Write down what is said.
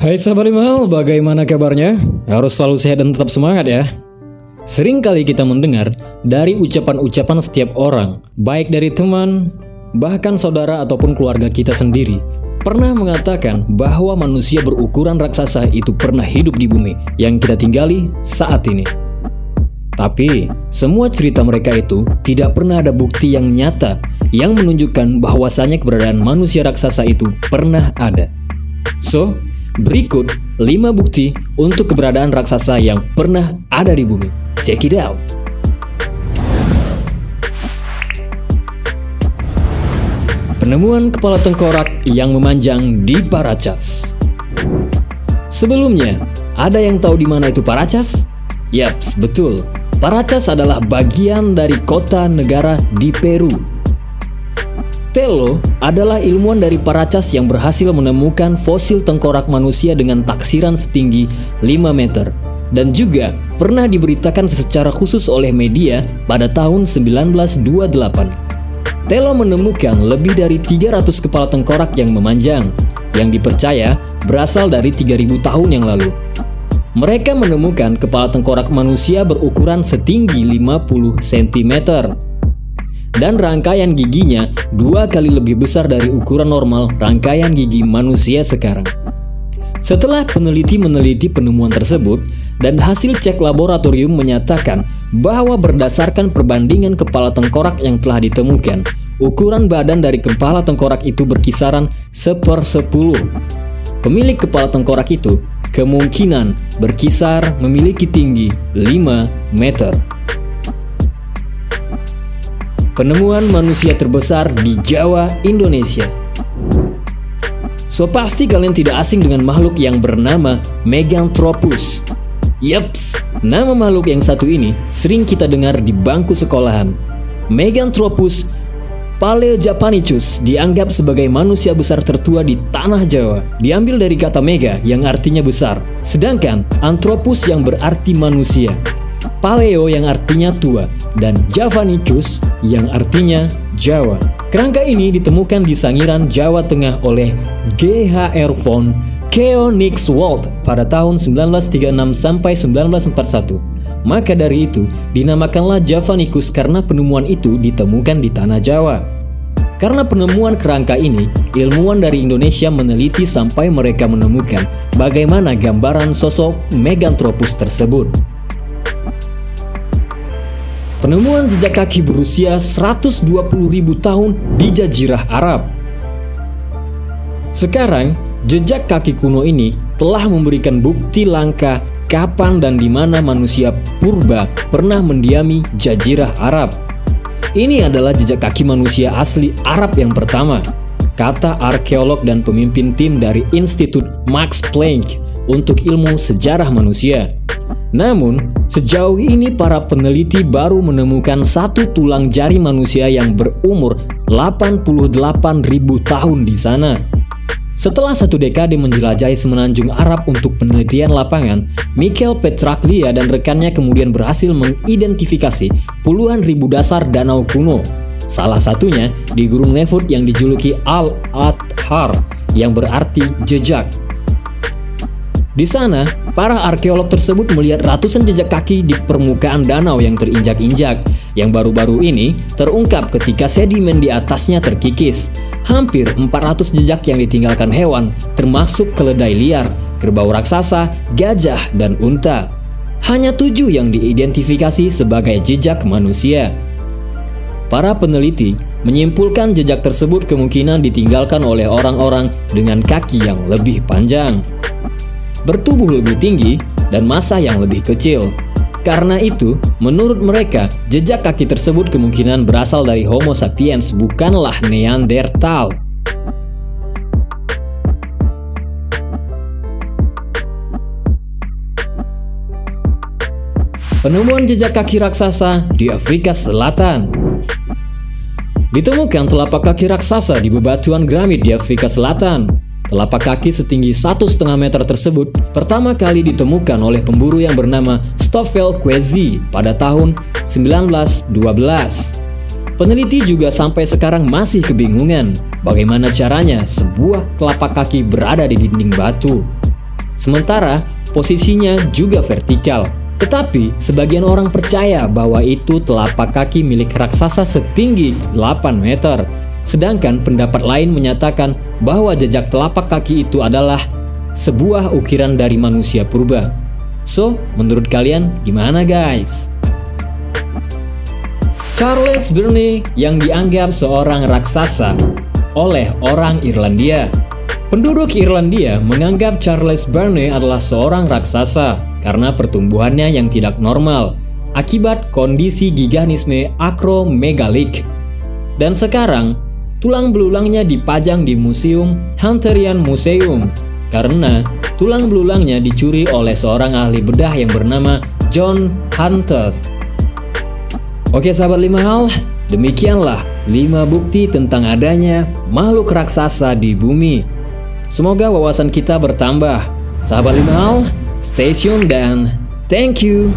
Hai sahabat Limal, bagaimana kabarnya? Harus selalu sehat dan tetap semangat ya. Sering kali kita mendengar dari ucapan-ucapan setiap orang, baik dari teman, bahkan saudara ataupun keluarga kita sendiri, pernah mengatakan bahwa manusia berukuran raksasa itu pernah hidup di bumi yang kita tinggali saat ini. Tapi, semua cerita mereka itu tidak pernah ada bukti yang nyata yang menunjukkan bahwasannya keberadaan manusia raksasa itu pernah ada. So, berikut 5 bukti untuk keberadaan raksasa yang pernah ada di bumi. Check it out! Penemuan kepala tengkorak yang memanjang di Paracas. Sebelumnya, ada yang tahu di mana itu Paracas? Yaps, betul. Paracas adalah bagian dari kota negara di Peru. Tello adalah ilmuwan dari Paracas yang berhasil menemukan fosil tengkorak manusia dengan taksiran setinggi 5 meter dan juga pernah diberitakan secara khusus oleh media pada tahun 1928. Tello menemukan lebih dari 300 kepala tengkorak yang memanjang yang dipercaya berasal dari 3000 tahun yang lalu. Mereka menemukan kepala tengkorak manusia berukuran setinggi 50 cm dan rangkaian giginya 2 kali lebih besar dari ukuran normal rangkaian gigi manusia sekarang. Setelah peneliti meneliti penemuan tersebut dan hasil cek laboratorium menyatakan bahwa berdasarkan perbandingan kepala tengkorak yang telah ditemukan, ukuran badan dari kepala tengkorak itu berkisaran 1/10. Pemilik kepala tengkorak itu kemungkinan berkisar memiliki tinggi 5 meter. Penemuan manusia terbesar di Jawa, Indonesia. So pasti kalian tidak asing dengan makhluk yang bernama Meganthropus. Yaps, nama makhluk yang satu ini sering kita dengar di bangku sekolahan. Meganthropus Paleojapanicus dianggap sebagai manusia besar tertua di tanah Jawa. Diambil dari kata mega yang artinya besar, sedangkan anthropus yang berarti manusia, paleo yang artinya tua, dan javanicus yang artinya Jawa. Kerangka ini ditemukan di Sangiran, Jawa Tengah oleh G.H.R. von Koenigswald pada tahun 1936 sampai 1941. Maka dari itu, dinamakanlah Javanicus karena penemuan itu ditemukan di tanah Jawa. Karena penemuan kerangka ini, ilmuwan dari Indonesia meneliti sampai mereka menemukan bagaimana gambaran sosok Meganthropus tersebut. Penemuan jejak kaki berusia 120.000 tahun di Jazirah Arab. Sekarang, jejak kaki kuno ini telah memberikan bukti langka kapan dan di mana manusia purba pernah mendiami Jazirah Arab. Ini adalah jejak kaki manusia asli Arab yang pertama, kata arkeolog dan pemimpin tim dari Institut Max Planck untuk ilmu sejarah manusia. Namun, sejauh ini para peneliti baru menemukan satu tulang jari manusia yang berumur 88.000 tahun di sana. Setelah 1 dekade menjelajahi semenanjung Arab untuk penelitian lapangan, Michael Petraglia dan rekannya kemudian berhasil mengidentifikasi puluhan ribu dasar danau kuno. Salah satunya di Gunung Nefut yang dijuluki Al-Adhar, yang berarti jejak. Di sana, para arkeolog tersebut melihat ratusan jejak kaki di permukaan danau yang terinjak-injak, yang baru-baru ini terungkap ketika sedimen di atasnya terkikis. Hampir 400 jejak yang ditinggalkan hewan, termasuk keledai liar, kerbau raksasa, gajah, dan unta. Hanya 7 yang diidentifikasi sebagai jejak manusia. Para peneliti menyimpulkan jejak tersebut kemungkinan ditinggalkan oleh orang-orang dengan kaki yang lebih panjang, bertubuh lebih tinggi, dan massa yang lebih kecil. Karena itu, menurut mereka, jejak kaki tersebut kemungkinan berasal dari Homo sapiens, bukanlah Neanderthal. Penemuan jejak kaki raksasa di Afrika Selatan. Ditemukan telapak kaki raksasa di bebatuan Gramit di Afrika Selatan. Telapak kaki setinggi 1,5 meter tersebut pertama kali ditemukan oleh pemburu yang bernama Stoffel Kwezi pada tahun 1912. Peneliti juga sampai sekarang masih kebingungan bagaimana caranya sebuah telapak kaki berada di dinding batu. Sementara posisinya juga vertikal. Tetapi sebagian orang percaya bahwa itu telapak kaki milik raksasa setinggi 8 meter. Sedangkan pendapat lain menyatakan bahwa jejak telapak kaki itu adalah sebuah ukiran dari manusia purba. So, menurut kalian gimana guys? Charles Byrne yang dianggap seorang raksasa oleh orang Irlandia. Penduduk Irlandia menganggap Charles Byrne adalah seorang raksasa karena pertumbuhannya yang tidak normal akibat kondisi giganisme akromegalik. Dan sekarang, tulang belulangnya dipajang di Museum Hunterian Museum karena tulang belulangnya dicuri oleh seorang ahli bedah yang bernama John Hunter. Oke sahabat 5 hal, demikianlah 5 bukti tentang adanya makhluk raksasa di bumi. Semoga wawasan kita bertambah. Sahabat 5 hal, stay tune dan thank you.